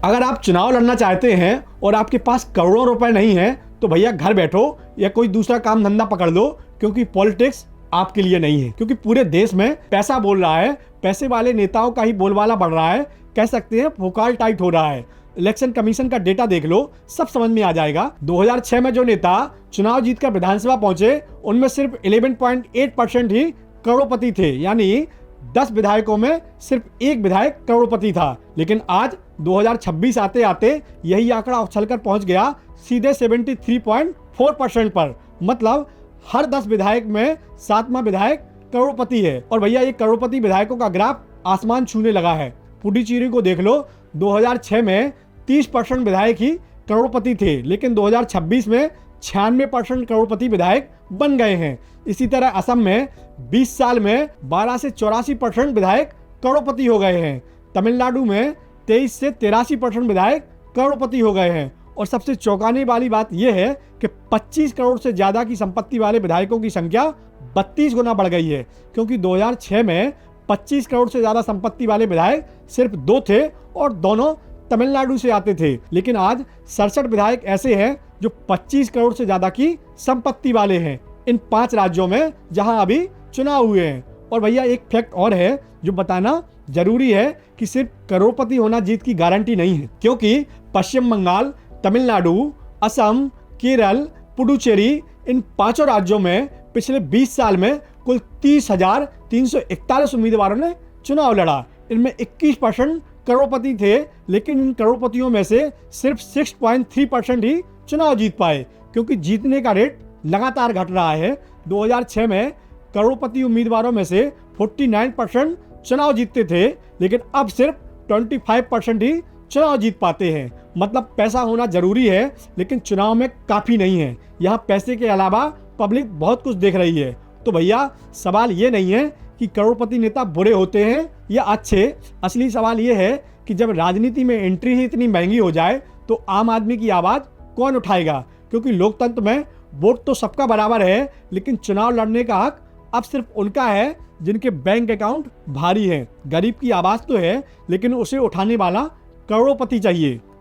अगर आप चुनाव लड़ना चाहते हैं और आपके पास करोड़ों रुपए नहीं है तो भैया घर बैठो या कोई दूसरा काम धंधा पकड़ लो, क्योंकि पॉलिटिक्स आपके लिए नहीं है। क्योंकि पूरे देश में पैसा बोल रहा है, पैसे वाले नेताओं का ही बोलबाला बढ़ रहा है, कह सकते हैं फुकाल टाइट हो रहा है। इलेक्शन कमीशन का डेटा देख लो, सब समझ में आ जाएगा। 2006 में जो नेता चुनाव जीतकर विधानसभा पहुंचे उनमें सिर्फ 11.8% ही करोड़पति थे, यानी 10 विधायकों में सिर्फ एक विधायक करोड़पति था। लेकिन आज 2026 आते आते यही आंकड़ा उछलकर पहुंच गया सीधे 73.4% पर। मतलब हर 10 विधायक में 7वां विधायक करोड़पति है। और भैया ये करोड़पति विधायकों का ग्राफ आसमान छूने लगा है। पुडुचेरी को देख लो, 2006 में 30% विधायक ही करोड़पति थे, लेकिन 2026 में 96% करोड़पति विधायक बन गए हैं। इसी तरह असम में 20 साल में 12 से 84% विधायक करोड़पति हो गए हैं। तमिलनाडु में 23 से 83% विधायक करोड़पति हो गए हैं। और सबसे चौंकाने वाली बात यह है कि 25 करोड़ से ज्यादा की संपत्ति वाले विधायकों की संख्या 32 गुना बढ़ गई है, क्योंकि 2006 में 25 करोड़ से ज्यादा संपत्ति वाले विधायक सिर्फ 2 थे और दोनों तमिलनाडु से आते थे। लेकिन आज 67 विधायक ऐसे हैं जो 25 करोड़ से ज्यादा की संपत्ति वाले हैं इन 5 राज्यों में जहां अभी चुनाव हुए हैं। और भैया एक फैक्ट और है जो बताना जरूरी है कि सिर्फ करोड़पति होना जीत की गारंटी नहीं है, क्योंकि पश्चिम बंगाल, तमिलनाडु, असम, केरल, पुडुचेरी इन 5 राज्यों में पिछले 20 साल में कुल 30,341 उम्मीदवारों ने चुनाव लड़ा। इनमें 21% करोड़पति थे, लेकिन इन करोड़पतियों में से सिर्फ 6.3% ही चुनाव जीत पाए, क्योंकि जीतने का रेट लगातार घट रहा है। 2006 में करोड़पति उम्मीदवारों में से 49% चुनाव जीतते थे, लेकिन अब सिर्फ 25% ही चुनाव जीत पाते हैं। मतलब पैसा होना जरूरी है, लेकिन चुनाव में काफी नहीं है। यहाँ पैसे के अलावा पब्लिक बहुत कुछ देख रही है। तो भैया सवाल ये नहीं है कि करोड़पति नेता बुरे होते हैं या अच्छे, असली सवाल ये है कि जब राजनीति में एंट्री ही इतनी महंगी हो जाए तो आम आदमी की आवाज कौन उठाएगा। क्योंकि लोकतंत्र में वोट तो सबका बराबर है, लेकिन चुनाव लड़ने का हक अब सिर्फ उनका है जिनके बैंक अकाउंट भारी हैं। गरीब की आवाज तो है, लेकिन उसे उठाने वाला करोड़पति चाहिए।